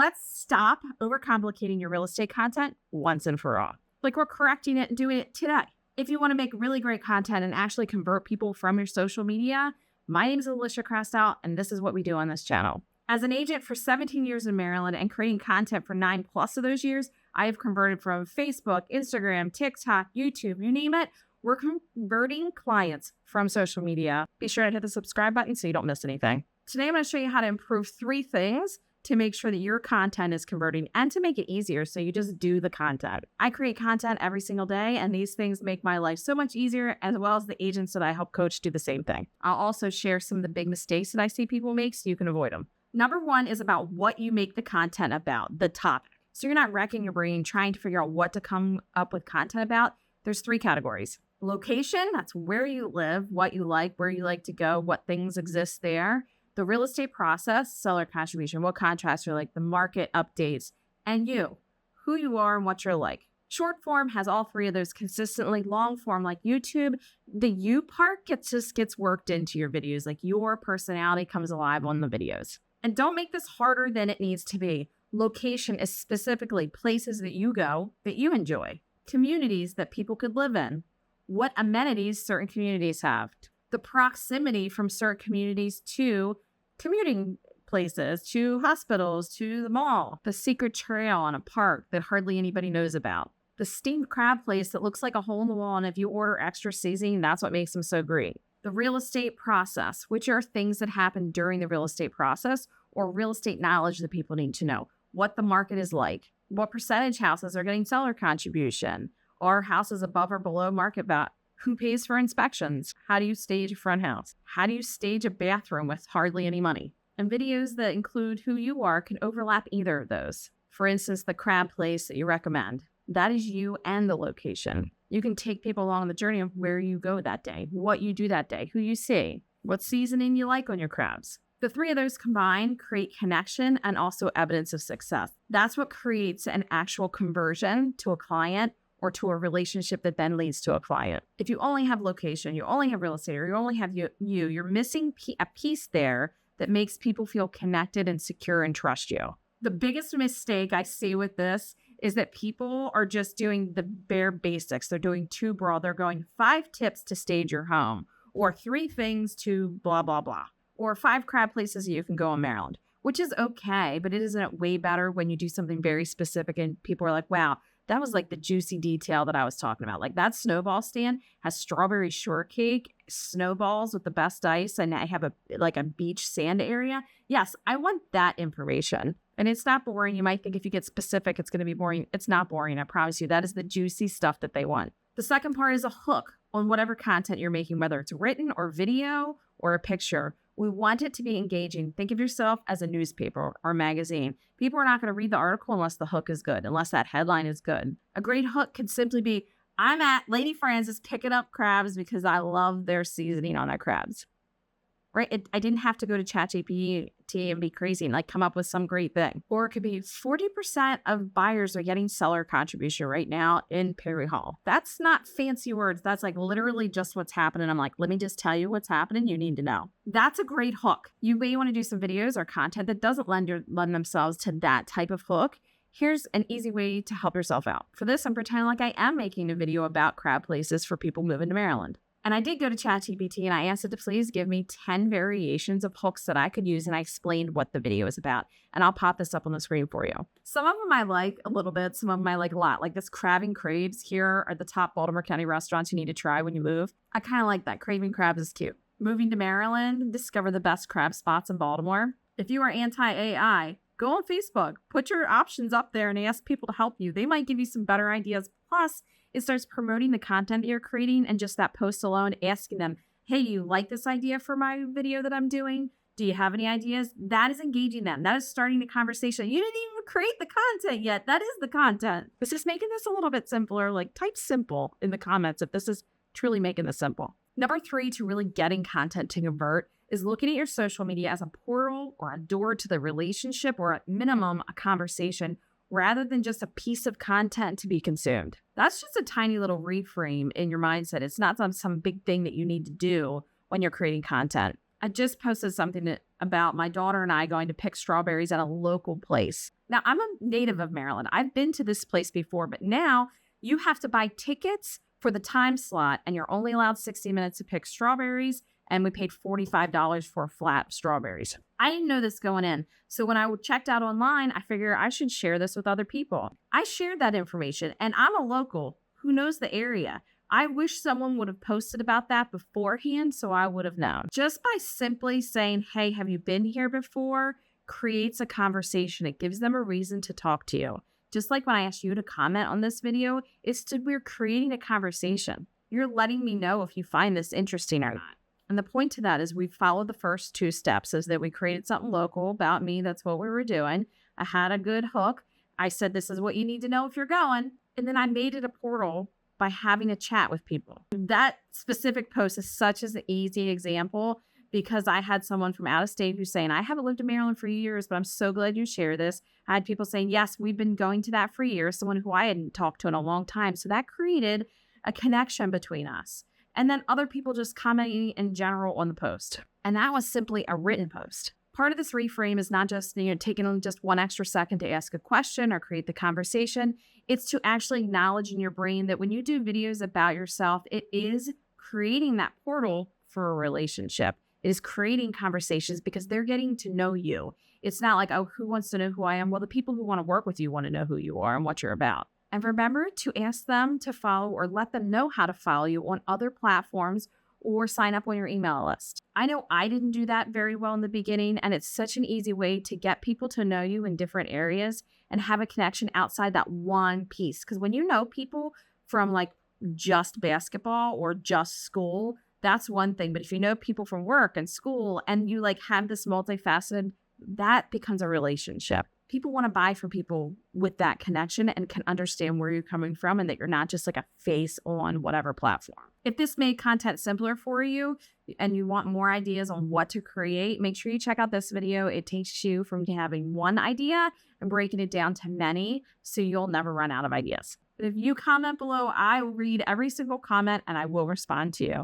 Let's stop overcomplicating your real estate content once and for all. Like we're correcting it and doing it today. If you want to make really great content and actually convert people from your social media, my name is Alisia Krastel, and this is what we do on this channel. As an agent for 17 years in Maryland and creating content for 9+ of those years, I have converted from Facebook, Instagram, TikTok, YouTube, you name it. We're converting clients from social media. Be sure to hit the subscribe button so you don't miss anything. Today, I'm going to show you how to improve 3 things to make sure that your content is converting and to make it easier so you just do the content. I create content every single day, and these things make my life so much easier, as well as the agents that I help coach do the same thing. I'll also share some of the big mistakes that I see people make so you can avoid them. Number 1 is about what you make the content about, the topic. So you're not wrecking your brain trying to figure out what to come up with content about. There's 3 categories. Location, that's where you live, what you like, where you like to go, what things exist there. The real estate process, seller contribution, what contracts are like, the market updates, and you, who you are and what you're like. Short form has all 3 of those consistently. Long form, like YouTube, the you part just gets worked into your videos. Like your personality comes alive on the videos. And don't make this harder than it needs to be. Location is specifically places that you go that you enjoy, communities that people could live in, what amenities certain communities have, the proximity from certain communities to commuting places, to hospitals, to the mall, the secret trail on a park that hardly anybody knows about, the steamed crab place that looks like a hole in the wall, and if you order extra seasoning, that's what makes them so great. The real estate process, which are things that happen during the real estate process or real estate knowledge that people need to know. What the market is like, what percentage houses are getting seller contribution, are houses above or below market value, who pays for inspections, how do you stage a front house, how do you stage a bathroom with hardly any money. And videos that include who you are can overlap either of those. For instance, the crab place that you recommend, that is you and the location. You can take people along the journey of where you go that day, what you do that day, who you see, what seasoning you like on your crabs. The 3 of those combined create connection and also evidence of success. That's what creates an actual conversion to a client or to a relationship that then leads to a client. If you only have location, you only have real estate, or you only have you're missing a piece there that makes people feel connected and secure and trust you. The biggest mistake I see with this is that people are just doing the bare basics. They're doing too broad. They're going 5 tips to stage your home, or 3 things to blah, blah, blah, or 5 crab places you can go in Maryland, which is okay, but it isn't way better when you do something very specific and people are like, wow, that was like the juicy detail that I was talking about. Like that snowball stand has strawberry shortcake, snowballs with the best ice, and I have a beach sand area. Yes, I want that information. And it's not boring. You might think if you get specific, it's going to be boring. It's not boring. I promise you. That is the juicy stuff that they want. The second part is a hook on whatever content you're making, whether it's written or video or a picture. We want it to be engaging. Think of yourself as a newspaper or magazine. People are not going to read the article unless the hook is good, unless that headline is good. A great hook could simply be, I'm at Lady Francis picking up crabs because I love their seasoning on their crabs. Right? I didn't have to go to ChatGPT and be crazy and come up with some great thing. Or it could be 40% of buyers are getting seller contribution right now in Perry Hall. That's not fancy words. That's literally just what's happening. I'm like, let me just tell you what's happening. You need to know. That's a great hook. You may want to do some videos or content that doesn't lend themselves to that type of hook. Here's an easy way to help yourself out. For this, I'm pretending like I am making a video about crab places for people moving to Maryland. And I did go to ChatGPT and I asked it to please give me 10 variations of hooks that I could use, and I explained what the video is about. And I'll pop this up on the screen for you. Some of them I like a little bit, some of them I like a lot. Like this Craving Craves here are the top Baltimore County restaurants you need to try when you move. I kind of like that. Craving Crabs is cute. Moving to Maryland, discover the best crab spots in Baltimore. If you are anti-AI, go on Facebook, put your options up there and ask people to help you. They might give you some better ideas. Plus, it starts promoting the content that you're creating, and just that post alone, asking them, hey, you like this idea for my video that I'm doing? Do you have any ideas? That is engaging them. That is starting the conversation. You didn't even create the content yet. That is the content. This is making this a little bit simpler. Type simple in the comments if this is truly making this simple. Number 3, to really getting content to convert, is looking at your social media as a portal or a door to the relationship, or at minimum, a conversation, rather than just a piece of content to be consumed. That's just a tiny little reframe in your mindset. It's not some big thing that you need to do when you're creating content. I just posted something about my daughter and I going to pick strawberries at a local place. Now, I'm a native of Maryland. I've been to this place before, but now you have to buy tickets for the time slot, and you're only allowed 60 minutes to pick strawberries, and we paid $45 for a flat of strawberries. I didn't know this going in, so when I checked out online, I figured I should share this with other people. I shared that information, and I'm a local who knows the area. I wish someone would have posted about that beforehand so I would have known. Just by simply saying, hey, have you been here before, creates a conversation. It gives them a reason to talk to you. Just like when I asked you to comment on this video, we're creating a conversation. You're letting me know if you find this interesting or not. And the point to that is we followed the first 2 steps, is that we created something local about me. That's what we were doing. I had a good hook. I said, this is what you need to know if you're going. And then I made it a portal by having a chat with people. That specific post is such an easy example because I had someone from out of state who's saying, I haven't lived in Maryland for years, but I'm so glad you share this. I had people saying, yes, we've been going to that for years, someone who I hadn't talked to in a long time. So that created a connection between us. And then other people just commenting in general on the post. And that was simply a written post. Part of this reframe is not just, taking just 1 extra second to ask a question or create the conversation. It's to actually acknowledge in your brain that when you do videos about yourself, it is creating that portal for a relationship. It is creating conversations because they're getting to know you. It's not like, oh, who wants to know who I am? Well, the people who want to work with you want to know who you are and what you're about. And remember to ask them to follow or let them know how to follow you on other platforms or sign up on your email list. I know I didn't do that very well in the beginning, and it's such an easy way to get people to know you in different areas and have a connection outside that one piece. Because when you know people from like just basketball or just school, that's one thing. But if you know people from work and school and you like have this multifaceted, that becomes a relationship. People want to buy from people with that connection and can understand where you're coming from and that you're not just like a face on whatever platform. If this made content simpler for you and you want more ideas on what to create, make sure you check out this video. It takes you from having one idea and breaking it down to many so you'll never run out of ideas. If you comment below, I will read every single comment and I will respond to you.